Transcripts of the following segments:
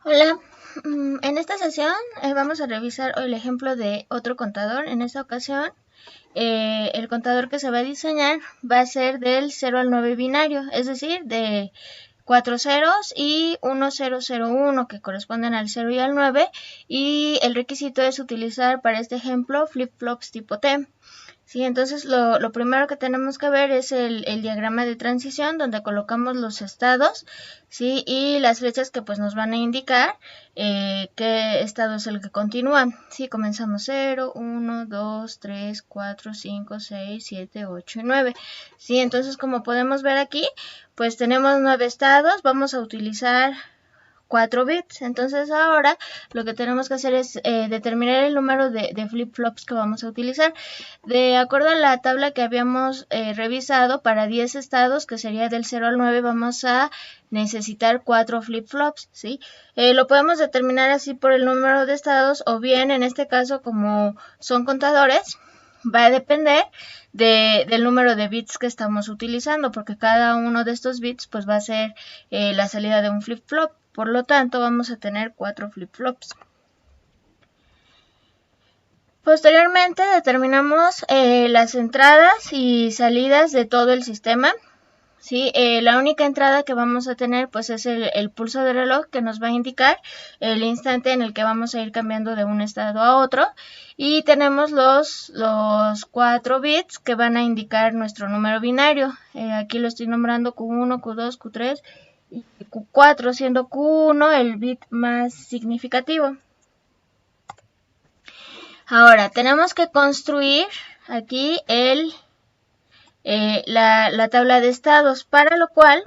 Hola, en esta sesión vamos a revisar el ejemplo de otro contador. En esta ocasión, el contador que se va a diseñar va a ser del 0 al 9 binario, es decir, de 4 ceros y 1, 0, 0, 1 que corresponden al 0 y al 9, y el requisito es utilizar para este ejemplo flip-flops tipo T. Sí, entonces lo primero que tenemos que ver es el diagrama de transición donde colocamos los estados, ¿sí? Y las flechas que pues nos van a indicar qué estado es el que continúa. Sí, comenzamos 0, 1, 2, 3, 4, 5, 6, 7, 8 y 9. Sí, entonces como podemos ver aquí, pues tenemos 9 estados, vamos a utilizar 4 bits. Entonces ahora lo que tenemos que hacer es determinar el número de flip-flops que vamos a utilizar. De acuerdo a la tabla que habíamos revisado, para 10 estados, que sería del 0 al 9, vamos a necesitar 4 flip-flops, ¿sí? Lo podemos determinar así por el número de estados, o bien en este caso, como son contadores, va a depender del número de bits que estamos utilizando, porque cada uno de estos bits pues va a ser la salida de un flip-flop. Por lo tanto, vamos a tener 4 flip-flops. Posteriormente determinamos las entradas y salidas de todo el sistema. ¿Sí? La única entrada que vamos a tener pues es el pulso de reloj, que nos va a indicar el instante en el que vamos a ir cambiando de un estado a otro, y tenemos los 4 bits que van a indicar nuestro número binario. Aquí lo estoy nombrando Q1, Q2, Q3 y Q4, siendo Q1 el bit más significativo. Ahora tenemos que construir aquí la tabla de estados, para lo cual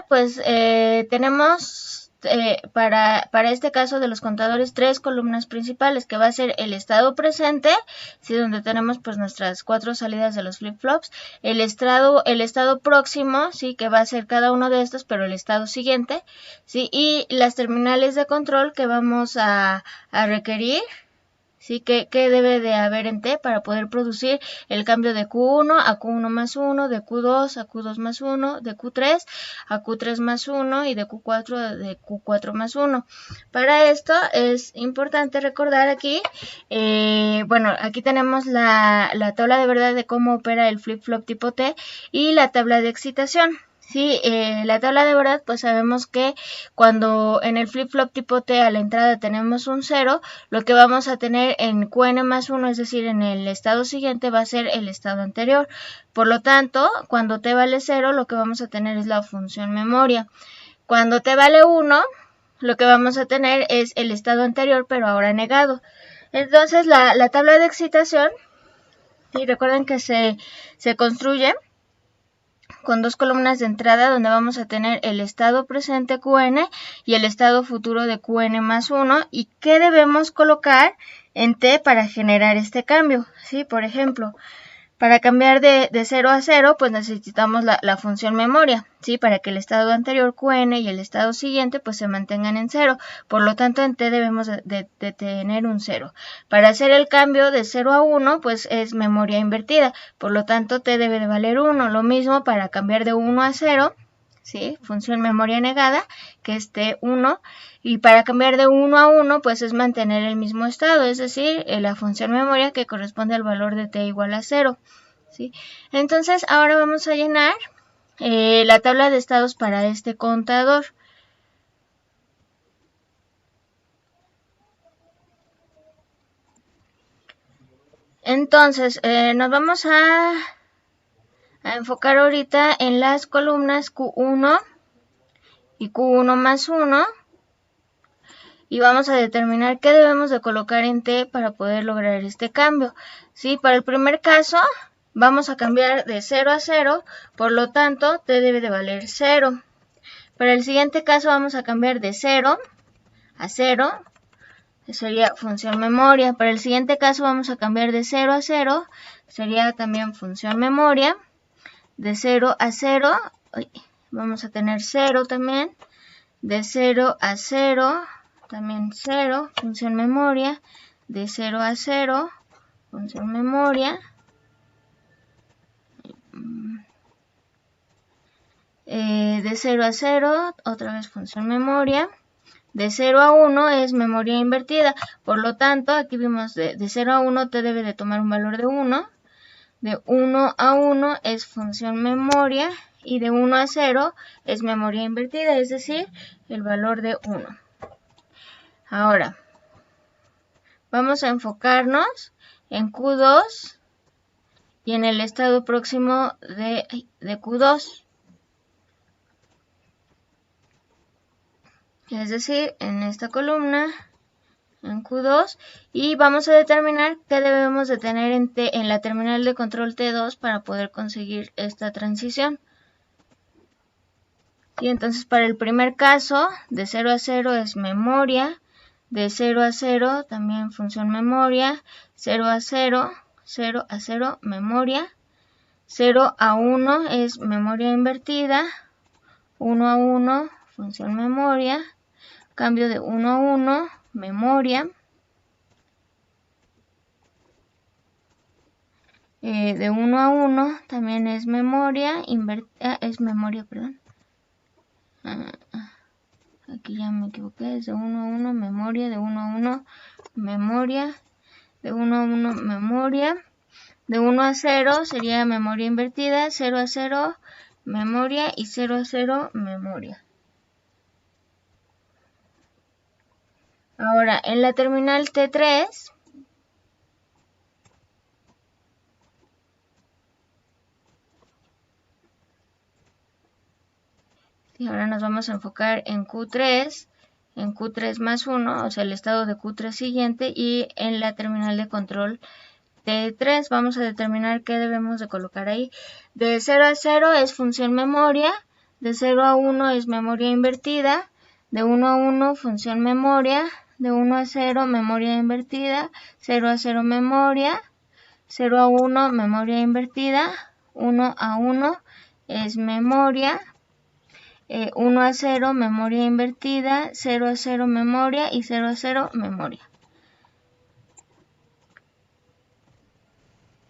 pues tenemos para este caso de los contadores 3 columnas principales, que va a ser el estado presente, ¿sí? Donde tenemos pues nuestras 4 salidas de los flip-flops, el estado próximo, ¿sí? Que va a ser cada uno de estos, pero el estado siguiente, ¿sí? Y las terminales de control que vamos a requerir. ¿Sí? ¿Qué debe de haber en T para poder producir el cambio de Q1 a Q1 más 1, de Q2 a Q2 más 1, de Q3 a Q3 más 1 y de Q4 a de Q4 más 1? Para esto es importante recordar aquí, bueno, aquí tenemos la tabla de verdad de cómo opera el flip-flop tipo T y la tabla de excitación. Sí, la tabla de verdad, pues sabemos que cuando en el flip-flop tipo T a la entrada tenemos un 0, lo que vamos a tener en Qn más 1, es decir, en el estado siguiente, va a ser el estado anterior. Por lo tanto, cuando T vale 0, lo que vamos a tener es la función memoria. Cuando T vale 1, lo que vamos a tener es el estado anterior, pero ahora negado. Entonces, la tabla de excitación, y recuerden que se construye con 2 columnas de entrada, donde vamos a tener el estado presente Qn y el estado futuro de Qn más 1, y qué debemos colocar en T para generar este cambio. ¿Sí? Por ejemplo, para cambiar de 0 a 0, pues necesitamos la función memoria, ¿sí? Para que el estado anterior Qn y el estado siguiente pues se mantengan en 0. Por lo tanto, en T debemos de tener un 0. Para hacer el cambio de 0 a 1, pues es memoria invertida. Por lo tanto, T debe de valer 1. Lo mismo para cambiar de 1 a 0, ¿sí? Función memoria negada, que es T1. Y para cambiar de 1 a 1, pues es mantener el mismo estado, es decir, la función memoria que corresponde al valor de T igual a 0. ¿Sí? Entonces, ahora vamos a llenar la tabla de estados para este contador. Entonces, nos vamos a enfocar ahorita en las columnas Q1 y Q1 más 1, y vamos a determinar qué debemos de colocar en T para poder lograr este cambio. ¿Sí? Para el primer caso vamos a cambiar de 0 a 0, por lo tanto T debe de valer 0. Para el siguiente caso vamos a cambiar de 0 a 0, sería función memoria. Para el siguiente caso vamos a cambiar de 0 a 0, sería también función memoria. De 0 a 0, vamos a tener 0 también. De 0 a 0, también 0, función memoria. De 0 a 0, función memoria. De de 0 a 0, otra vez función memoria. De 0 a 1 es memoria invertida. Por lo tanto, aquí vimos de 0 a 1 te debe de tomar un valor de 1. De 1 a 1 es función memoria. Y de 1 a 0 es memoria invertida, es decir, el valor de 1. Ahora, vamos a enfocarnos en Q2 y en el estado próximo de Q2. Es decir, en esta columna, en Q2, y vamos a determinar qué debemos de tener en la terminal de control T2 para poder conseguir esta transición. Y entonces para el primer caso, de 0 a 0 es memoria, de 0 a 0 también función memoria, 0 a 0, 0 a 0 memoria, 0 a 1 es memoria invertida, 1 a 1 función memoria, cambio de 1 a 1 memoria, de 1 a 1 también es memoria, aquí ya me equivoqué, es de 1 a 1 memoria, de 1 a 1 memoria, de 1 a 1 memoria, de 1 a 0 sería memoria invertida, 0 a 0 memoria y 0 a 0 memoria. Ahora, en la terminal T3, y ahora nos vamos a enfocar en Q3 más 1, o sea, el estado de Q3 siguiente, y en la terminal de control T3 vamos a determinar qué debemos de colocar ahí. De 0 a 0 es función memoria, de 0 a 1 es memoria invertida, de 1 a 1 función memoria, de 1 a 0 memoria invertida, 0 a 0 memoria, 0 a 1 memoria invertida, 1 a 1 es memoria, 1 a 0 memoria invertida, 0 a 0 memoria y 0 a 0 memoria.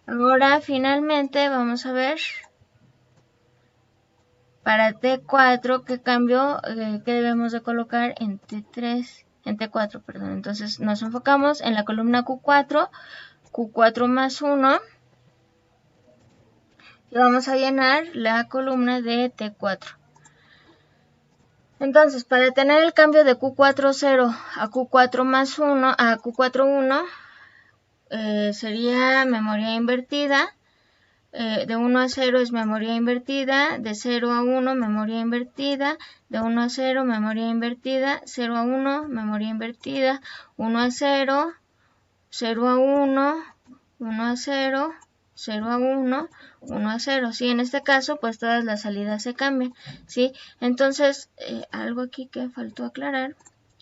Ahora finalmente vamos a ver para T4 qué cambio que debemos de colocar en T4, perdón. Entonces nos enfocamos en la columna Q4 más 1 y vamos a llenar la columna de T4. Entonces, para tener el cambio de Q4 a Q4 más 1 a Q4 1 sería memoria invertida. De 1 a 0 es memoria invertida, de 0 a 1 memoria invertida, de 1 a 0 memoria invertida, 0 a 1 memoria invertida, 1 a 0, 0 a 1, 1 a 0, 0 a 1, 1 a 0. ¿Sí? En este caso, pues todas las salidas se cambian. ¿Sí? Entonces, algo aquí que faltó aclarar.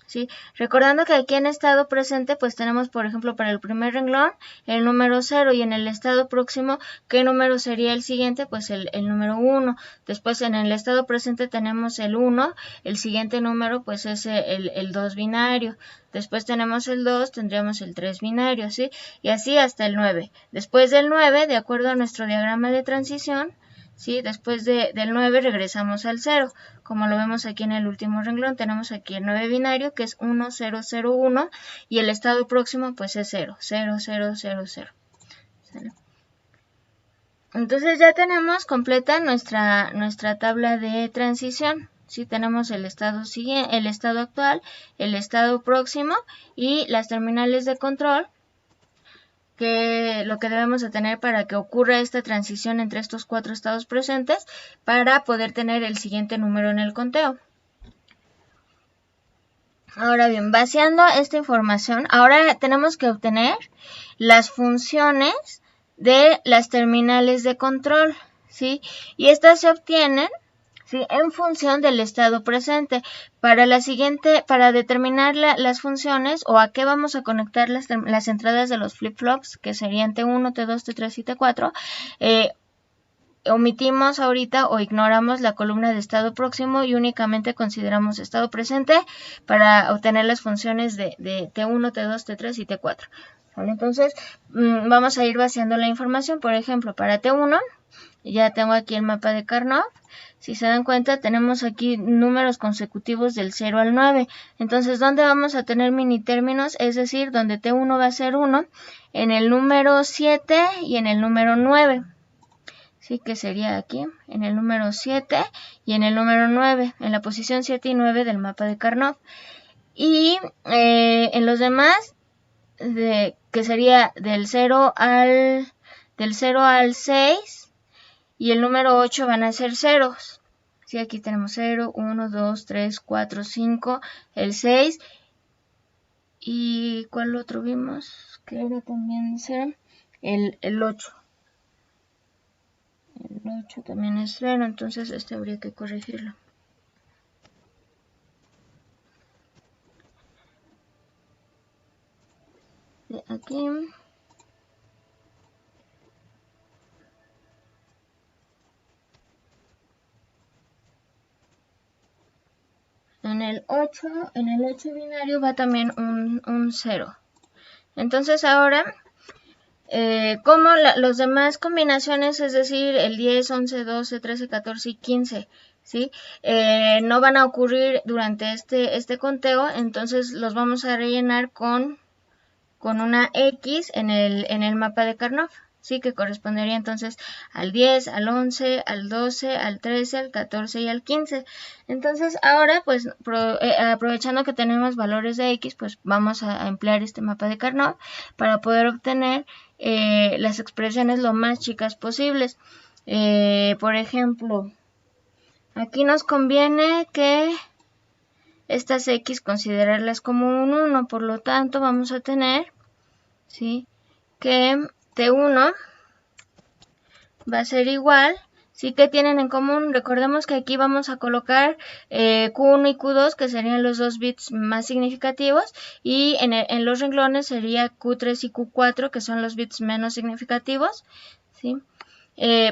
¿Sí? Recordando que aquí en estado presente pues tenemos, por ejemplo, para el primer renglón el número 0 y en el estado próximo, ¿qué número sería el siguiente? Pues el número 1. Después en el estado presente tenemos el 1, el siguiente número pues es el 2 binario. Después tenemos el 2, tendríamos el 3 binario, ¿sí? Y así hasta el 9. Después del 9, de acuerdo a nuestro diagrama de transición, ¿sí? Después del 9 regresamos al 0. Como lo vemos aquí en el último renglón, tenemos aquí el 9 binario que es 1, 0, 0, 1 y el estado próximo pues es 0, 0, 0, 0, 0. ¿Sale? Entonces ya tenemos completa nuestra tabla de transición. Sí, tenemos el estado siguiente, el estado actual, el estado próximo y las terminales de control, que lo que debemos de tener para que ocurra esta transición entre estos 4 estados presentes para poder tener el siguiente número en el conteo. Ahora bien, vaciando esta información, ahora tenemos que obtener las funciones de las terminales de control, ¿sí? Y estas se obtienen, ¿sí?, en función del estado presente. Para determinar las funciones o a qué vamos a conectar las entradas de los flip-flops, que serían T1, T2, T3 y T4, omitimos ahorita o ignoramos la columna de estado próximo y únicamente consideramos estado presente para obtener las funciones de T1, T2, T3 y T4. ¿Vale? Entonces, vamos a ir vaciando la información. Por ejemplo, para T1 Ya tengo aquí el mapa de Karnaugh. Si se dan cuenta, tenemos aquí números consecutivos del 0 al 9. Entonces, ¿dónde vamos a tener mini términos? Es decir, donde T1 va a ser 1, en el número 7 y en el número 9. Sí, que sería aquí, en el número 7 y en el número 9, en la posición 7 y 9 del mapa de Karnaugh. Y en los demás, que sería del 0 al 6, y el número 8 van a ser ceros. Sí, aquí tenemos 0, 1, 2, 3, 4, 5, el 6. ¿Y cuál otro vimos? Que era también 0. El 8. El 8 también es 0, entonces este habría que corregirlo. De aquí. En el 8 binario va también un 0. Entonces ahora, como los demás combinaciones, es decir, el 10, 11, 12, 13, 14 y 15, ¿sí? No van a ocurrir durante este conteo, entonces los vamos a rellenar con una X en el mapa de Karnaugh. Sí, que correspondería entonces al 10, al 11, al 12, al 13, al 14 y al 15. Entonces ahora, pues aprovechando que tenemos valores de X, pues vamos a emplear este mapa de Karnaugh para poder obtener las expresiones lo más chicas posibles. Por ejemplo, aquí nos conviene que estas X considerarlas como un 1, por lo tanto vamos a tener, ¿sí?, que T1 va a ser igual. ¿Sí? Que tienen en común? Recordemos que aquí vamos a colocar Q1 y Q2, que serían los dos bits más significativos, y en los renglones sería Q3 y Q4, que son los bits menos significativos, ¿sí?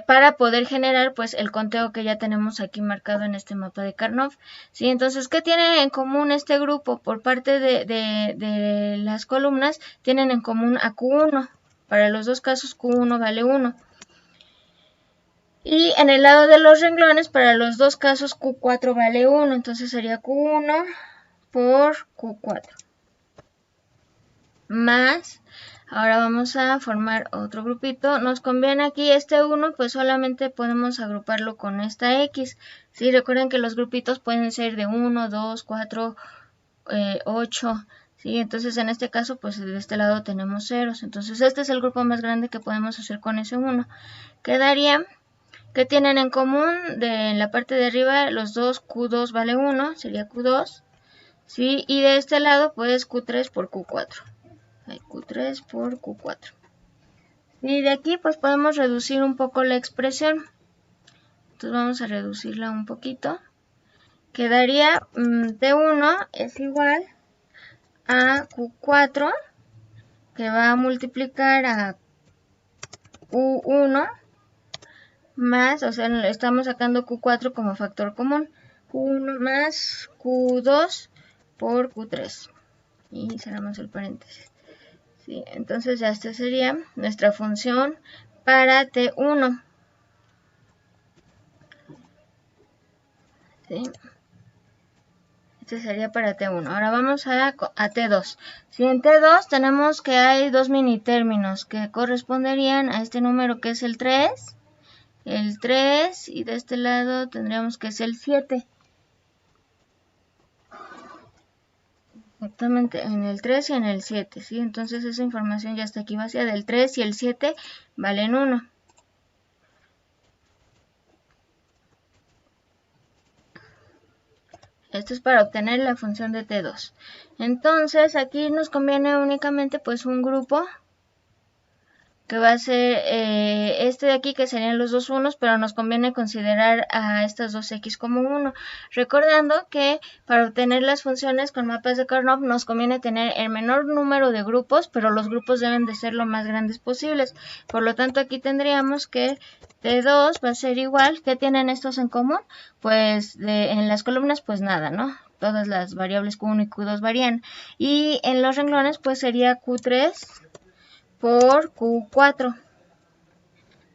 Para poder generar pues el conteo que ya tenemos aquí marcado en este mapa de Karnaugh. ¿Sí? Entonces, ¿qué tiene en común este grupo? Por parte de las columnas, tienen en común a Q1. Para los dos casos Q1 vale 1. Y en el lado de los renglones, para los dos casos Q4 vale 1. Entonces sería Q1 por Q4. Más, ahora vamos a formar otro grupito. Nos conviene aquí este 1, pues solamente podemos agruparlo con esta X. ¿Sí? Recuerden que los grupitos pueden ser de 1, 2, 4, 8. ¿Sí? Entonces en este caso, pues de este lado tenemos ceros. Entonces este es el grupo más grande que podemos hacer con ese 1. Quedaría, ¿qué tienen en común? En la parte de arriba, los dos, Q2 vale 1, sería Q2. ¿Sí? Y de este lado, pues Q3 por Q4. Q3 por Q4. Y de aquí pues podemos reducir un poco la expresión. Entonces vamos a reducirla un poquito. Quedaría T1 es igual a Q4, que va a multiplicar a Q1 más, o sea, estamos sacando Q4 como factor común. Q1 más Q2 por Q3. Y cerramos el paréntesis. ¿Sí? Entonces ya esta sería nuestra función para T1. ¿Sí? Este sería para T1. Ahora vamos a T2. Si en T2 tenemos que hay dos mini términos que corresponderían a este número que es el 3. El 3 y de este lado tendríamos que es el 7. Exactamente, en el 3 y en el 7, ¿sí? Entonces esa información ya está aquí vacía. Del 3 y el 7 valen 1. Esto es para obtener la función de T2. Entonces aquí nos conviene únicamente pues un grupo que va a ser este de aquí, que serían los dos unos, pero nos conviene considerar a estas dos X como 1. Recordando que para obtener las funciones con mapas de Karnaugh nos conviene tener el menor número de grupos, pero los grupos deben de ser lo más grandes posibles. Por lo tanto, aquí tendríamos que T2 va a ser igual. ¿Qué tienen estos en común? Pues en las columnas pues nada, ¿no? Todas las variables Q1 y Q2 varían. Y en los renglones pues sería Q3 por Q4.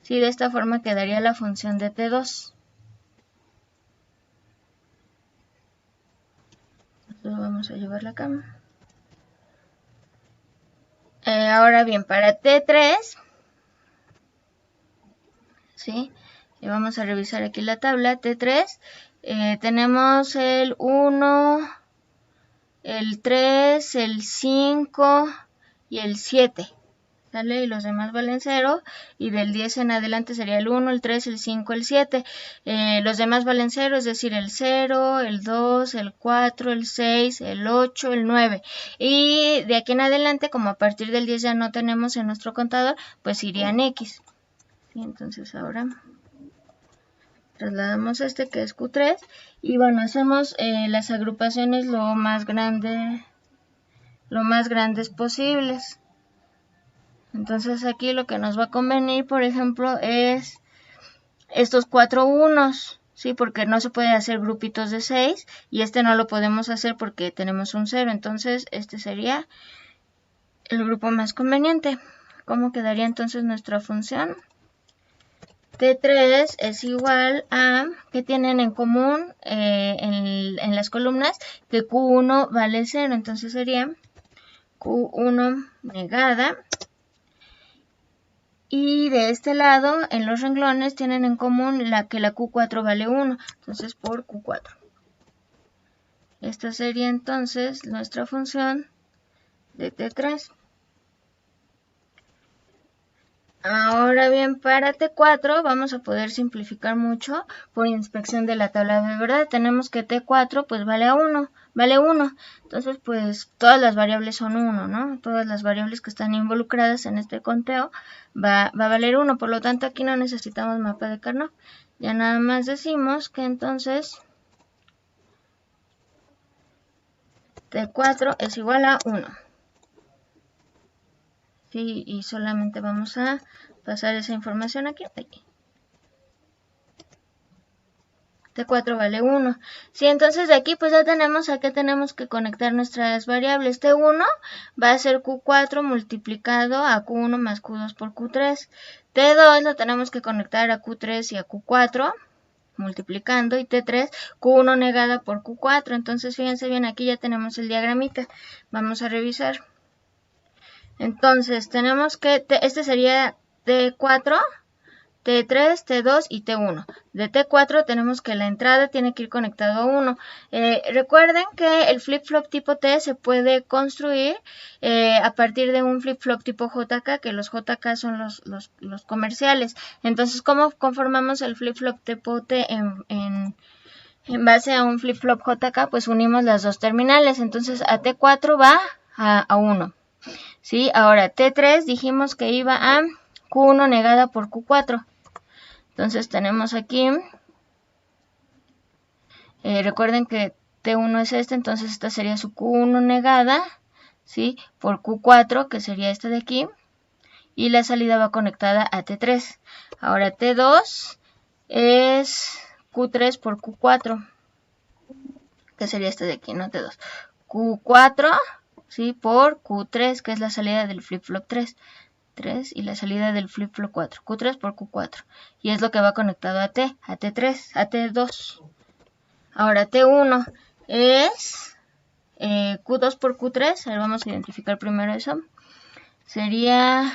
Sí, de esta forma quedaría la función de T2. Lo vamos a llevar la cama. Ahora bien, para T3, ¿sí? Y vamos a revisar aquí la tabla. T3, tenemos el 1, el 3, el 5 y el 7. ¿Sale? Y los demás valen 0, y del 10 en adelante sería el 1, el 3, el 5, el 7. Los demás valen 0, es decir, el 0, el 2, el 4, el 6, el 8, el 9. Y de aquí en adelante, como a partir del 10 ya no tenemos en nuestro contador, pues irían X. ¿Sí? Entonces ahora trasladamos este que es Q3 y bueno, hacemos las agrupaciones lo más grandes posibles. Entonces aquí lo que nos va a convenir, por ejemplo, es estos 4 unos, ¿sí? Porque no se puede hacer grupitos de 6 y este no lo podemos hacer porque tenemos un 0. Entonces este sería el grupo más conveniente. ¿Cómo quedaría entonces nuestra función? T3 es igual a, ¿qué tienen en común en las columnas? Que Q1 vale 0, entonces sería Q1 negada. Y de este lado, en los renglones, tienen en común que la Q4 vale 1, entonces por Q4. Esta sería entonces nuestra función de T3. Ahora bien, para T4 vamos a poder simplificar mucho por inspección de la tabla de verdad. Tenemos que T4 pues vale 1. Entonces pues todas las variables son 1, ¿no? Todas las variables que están involucradas en este conteo va a valer 1. Por lo tanto aquí no necesitamos mapa de Carnot. Ya nada más decimos que entonces T4 es igual a 1. Sí, y solamente vamos a pasar esa información aquí. T4 vale 1. Sí, entonces de aquí pues ya tenemos a qué tenemos que conectar nuestras variables. T1 va a ser Q4 multiplicado a Q1 más Q2 por Q3. T2 lo tenemos que conectar a Q3 y a Q4 multiplicando, y T3 Q1 negada por Q4. Entonces fíjense bien, aquí ya tenemos el diagramita. Vamos a revisar. Entonces tenemos que, este sería T4, T3, T2 y T1. De T4 tenemos que la entrada tiene que ir conectado a 1. Recuerden que el flip-flop tipo T se puede construir a partir de un flip-flop tipo JK, que los JK son los comerciales. Entonces, ¿cómo conformamos el flip-flop tipo T en base a un flip-flop JK? Pues unimos las dos terminales. Entonces, a T4 va a 1. ¿Sí? Ahora, T3 dijimos que iba a Q1 negada por Q4. Entonces tenemos aquí, recuerden que T1 es este, entonces esta sería su Q1 negada, ¿sí? Por Q4, que sería este de aquí, y la salida va conectada a T3. Ahora T2 es Q3 por Q4, que sería este de aquí, no T2. Q4, ¿sí? Por Q3, que es la salida del flip-flop 3. Y la salida del flip-flop 4. Q3 por Q4. Y es lo que va conectado a T3, a T2. Ahora T1 es Q2 por Q3. A ver, vamos a identificar primero eso. Sería,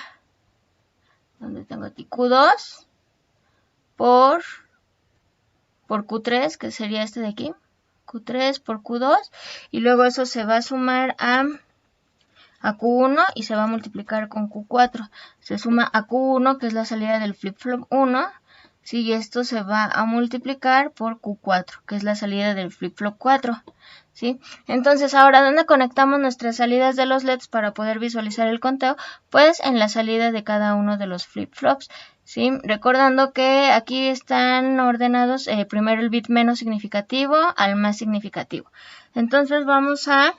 ¿dónde tengo aquí? Q2 por Q3, que sería este de aquí. Q3 por Q2. Y luego eso se va a sumar a Q1 y se va a multiplicar con Q4. Se suma a Q1, que es la salida del flip-flop 1. Sí, y esto se va a multiplicar por Q4, que es la salida del flip-flop 4. ¿Sí? Entonces, ahora, ¿dónde conectamos nuestras salidas de los LEDs para poder visualizar el conteo? Pues en la salida de cada uno de los flip-flops. ¿Sí? Recordando que aquí están ordenados primero el bit menos significativo al más significativo. Entonces, vamos a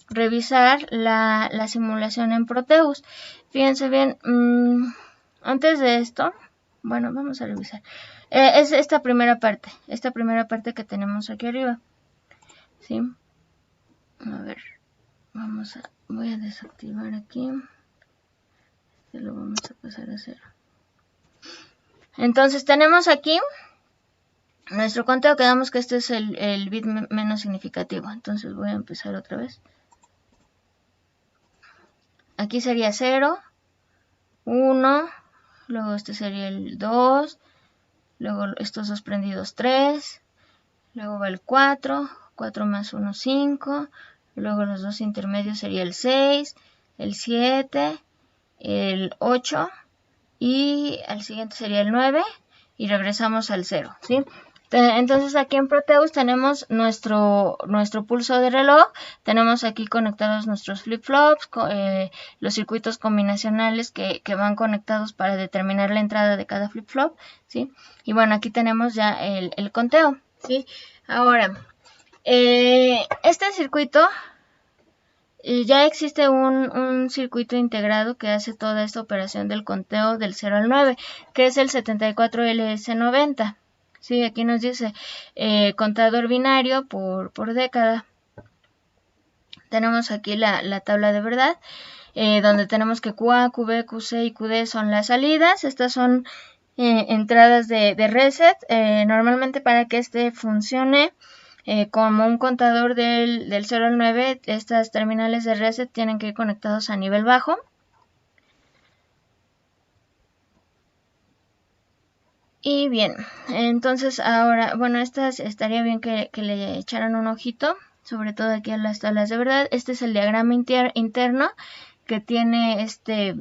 revisar la simulación en Proteus. Fíjense bien, antes de esto, bueno, vamos a revisar. Es esta primera parte que tenemos aquí arriba. ¿Sí? A ver, voy a desactivar aquí. Lo vamos a pasar a 0. Entonces tenemos aquí nuestro conteo, quedamos que este es el bit menos significativo. Entonces voy a empezar otra vez. Aquí sería 0, 1, luego este sería el 2, luego estos dos prendidos 3, luego va el 4, 4 más 1, 5, luego los dos intermedios sería el 6, el 7, el 8 y al siguiente sería el 9 y regresamos al 0, ¿sí? Entonces aquí en Proteus tenemos nuestro pulso de reloj, tenemos aquí conectados nuestros flip-flops, los circuitos combinacionales que van conectados para determinar la entrada de cada flip-flop, ¿sí? Y bueno, aquí tenemos ya el conteo, ¿sí? Ahora, este circuito, ya existe un circuito integrado que hace toda esta operación del conteo del 0 al 9, que es el 74LS90. Sí, aquí nos dice contador binario por década. Tenemos aquí la tabla de verdad, donde tenemos que QA, QB, QC y QD son las salidas. Estas son entradas de reset. Normalmente para que este funcione como un contador del 0 al 9, estas terminales de reset tienen que ir conectados a nivel bajo. Y bien, entonces ahora, bueno, estas estaría bien que le echaran un ojito, sobre todo aquí a las tablas de verdad. Este es el diagrama interno que tiene este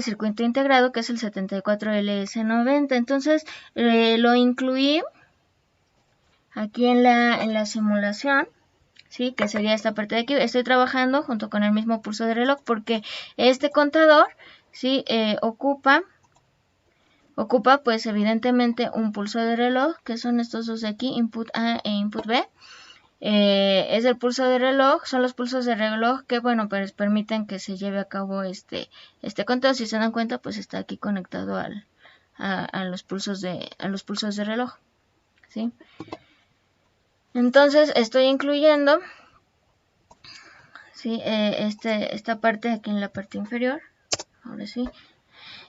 circuito integrado, que es el 74LS90. Entonces lo incluí aquí en la simulación, ¿sí? Que sería esta parte de aquí. Estoy trabajando junto con el mismo pulso de reloj porque este contador, ¿sí? Ocupa pues evidentemente un pulso de reloj, que son estos dos de aquí, input A e input B. Es el pulso de reloj, son los pulsos de reloj que, bueno, pues permiten que se lleve a cabo este conteo. Si se dan cuenta, pues está aquí conectado a los pulsos de reloj, ¿sí? Entonces estoy incluyendo, ¿sí? Esta parte aquí en la parte inferior. Ahora sí.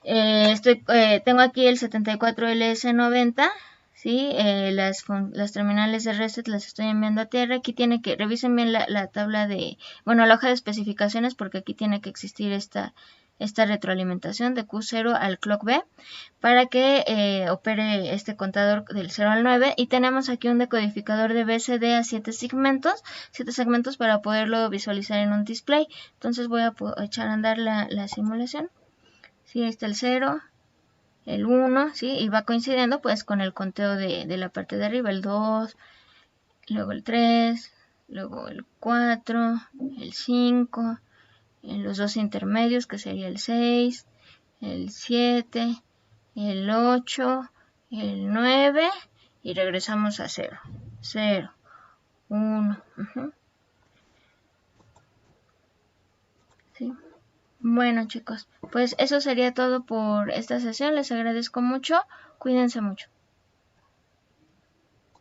Tengo aquí el 74LS90, ¿sí? Las terminales de reset las estoy enviando a tierra. Aquí revisen bien la tabla la hoja de especificaciones, porque aquí tiene que existir esta retroalimentación de Q0 al clock B para que opere este contador del 0 al 9. Y tenemos aquí un decodificador de BCD a 7 segmentos para poderlo visualizar en un display. Entonces voy a echar a andar la simulación. Sí, ahí está el 0, el 1, ¿sí? Y va coincidiendo pues con el conteo de la parte de arriba, el 2, luego el 3, luego el 4, el 5, en los dos intermedios que sería el 6, el 7, el 8, el 9 y regresamos a 0, 0, 1, ¿sí? Bueno, chicos, pues eso sería todo por esta sesión. Les agradezco mucho. Cuídense mucho.